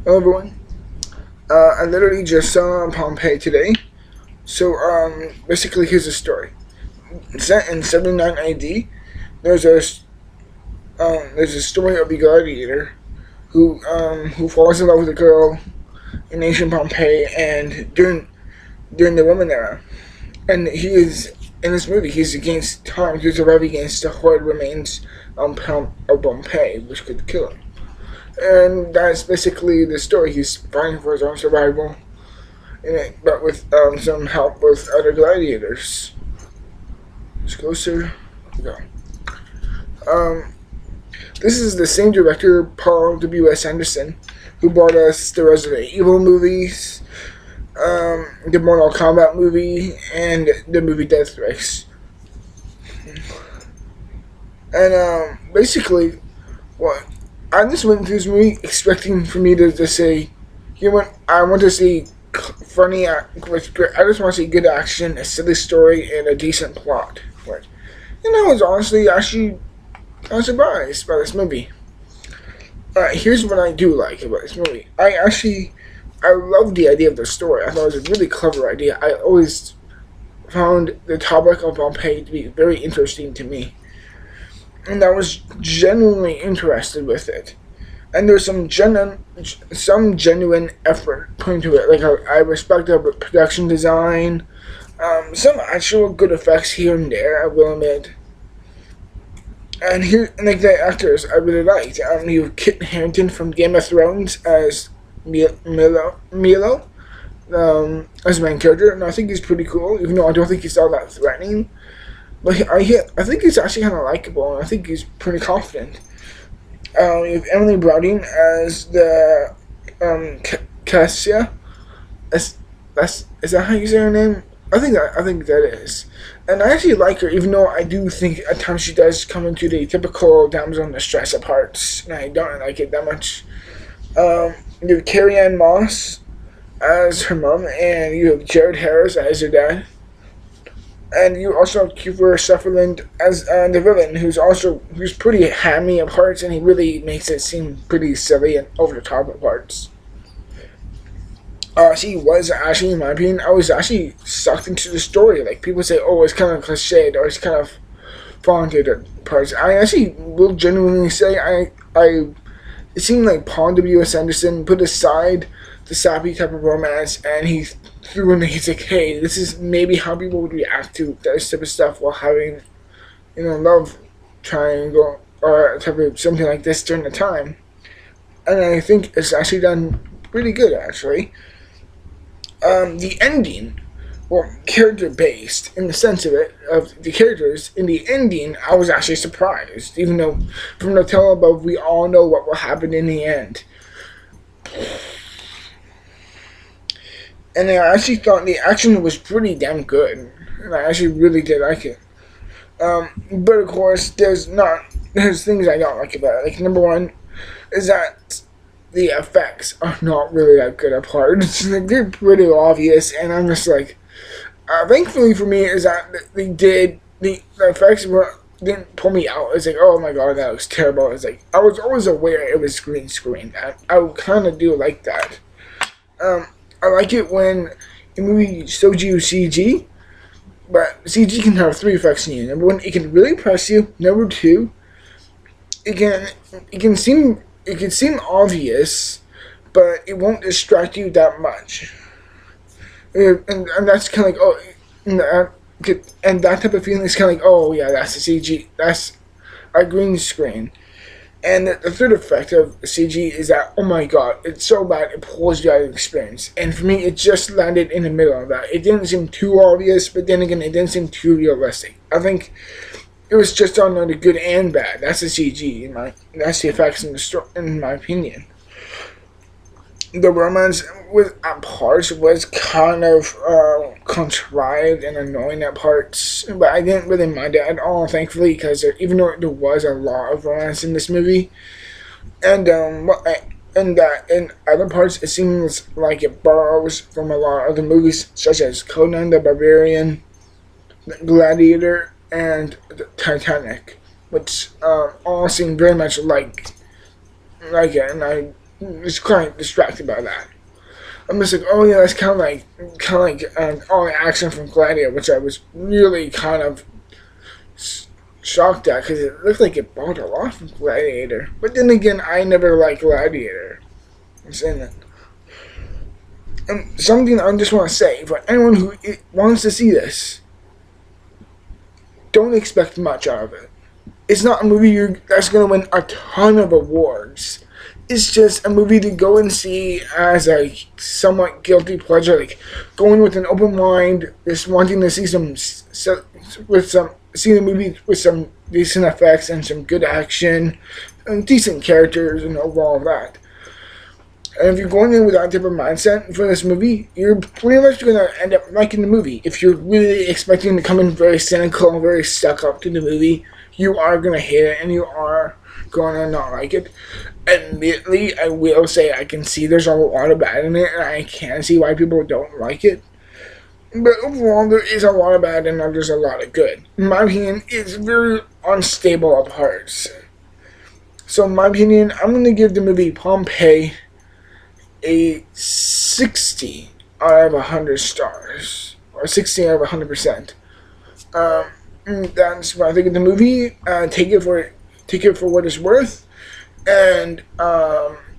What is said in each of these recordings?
Hello everyone. I literally just saw Pompeii today. So basically here's the story. Set in 79 AD, there's a there's a story of a gladiator who falls in love with a girl in ancient Pompeii and during the Roman era. And he is in this movie. He's against time to survive against the horrid remains of Pompeii, which could kill him. And that's basically the story. He's fighting for his own survival in it, but with some help with other gladiators. It's closer. Go. Um, this is the same director, Paul W.S. Anderson, who brought us the Resident Evil movies, the Mortal Kombat movie, and the movie Death Race. And basically, what I just went into this movie expecting for me to just say, I want to see funny, I just want to see good action, a silly story, and a decent plot. But, I was honestly actually kind of surprised by this movie. Here's what I do like about this movie. I love the idea of the story. I thought it was a really clever idea. I always found the topic of Pompeii to be very interesting to me, and I was genuinely interested with it. And there's some genuine effort put into it. Like I respect the production design, some actual good effects here and there. I will admit. And like the actors, I really liked. You have Kit Harington from Game of Thrones as Milo, as the main character, and I think he's pretty cool. Even though I don't think he's all that threatening, but I think he's actually kind of likable, and I think he's pretty confident. You have Emily Browning as the Cassia. Is that how you say her name? I think that is. And I actually like her, even though I do think at times she does come into the typical damsel in distress at parts, and I don't like it that much. You have Carrie Ann Moss as her mom, and you have Jared Harris as her dad. And you also have Kiefer Sutherland as the villain, who's pretty hammy at parts, and he really makes it seem pretty silly and over the top at parts. She was actually, in my opinion, I was actually sucked into the story. Like people say, oh, it's kind of cliched or it's kind of vaunted at parts. I actually will genuinely say it seemed like Paul W.S. Anderson put aside the sappy type of romance, and he threw in, he's like, hey, this is maybe how people would react to this type of stuff while having, love triangle or type of something like this during the time. And I think it's actually done pretty good, actually. The ending, well, character based in the sense of the characters. In the ending, I was actually surprised, even though from the tell above, we all know what will happen in the end. And I actually thought the action was pretty damn good, and I actually really did like it. But of course, there's things I don't like about it. Like number one is that the effects are not really that good at parts. Like, they're pretty obvious, and I'm just like, thankfully for me is that the effects didn't pull me out. It's like, oh my god, that looks terrible. It's like I was always aware it was green screen. I kind of do like that. I like it when a movie shows you CG, but CG can have three effects in you. Number one, it can really impress you. Number two, it can seem obvious, but it won't distract you that much. And that's kind of like, oh, and that type of feeling is kind of like, oh yeah, that's a CG, that's a green screen. And the third effect of CG is that, oh my god, it's so bad, it pulls you out of the experience. And for me, it just landed in the middle of that. It didn't seem too obvious, but then again, it didn't seem too realistic. I think it was just on the good and bad. That's the CG, that's the effects in the story, in my opinion. The romance at parts was kind of contrived and annoying at parts, but I didn't really mind it at all, thankfully, because even though there was a lot of romance in this movie, and that in other parts it seems like it borrows from a lot of other movies, such as Conan the Barbarian, Gladiator, and Titanic, which all seem very much like it, and just kind of distracted by that. I'm just like, oh yeah, that's kind of like all the action from Gladiator, which I was really kind of shocked at because it looked like it bought a lot from Gladiator. But then again, I never liked Gladiator. I'm saying that. And something I just want to say for anyone who wants to see this, don't expect much out of it. It's not a movie that's going to win a ton of awards. It's just a movie to go and see as a somewhat guilty pleasure, like going with an open mind, just wanting to see see the movie with some decent effects and some good action and decent characters and overall that. And if you're going in with that type of mindset for this movie, you're pretty much going to end up liking the movie. If you're really expecting to come in very cynical, very stuck up to the movie, you are going to hate it and you are going to not like it. Admittedly, I will say I can see there's a lot of bad in it, and I can see why people don't like it. But overall, there is a lot of bad and there's a lot of good. In my opinion, it's very unstable of parts. So in my opinion, I'm going to give the movie Pompeii a 60 out of 100 stars. Or 60 out of 100%. That's what I think of the movie. Take it for what it's worth. And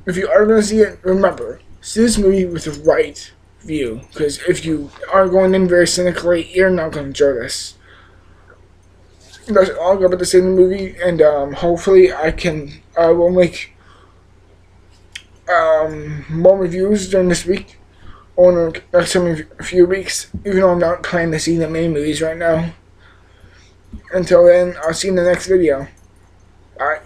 if you are going to see it, remember, see this movie with the right view. Because if you are going in very cynically, you're not going to enjoy this. That's all I'm about to say in the movie. And hopefully I will make more reviews during this week. Or in the next few weeks. Even though I'm not planning to see that many movies right now. Until then, I'll see you in the next video. Bye.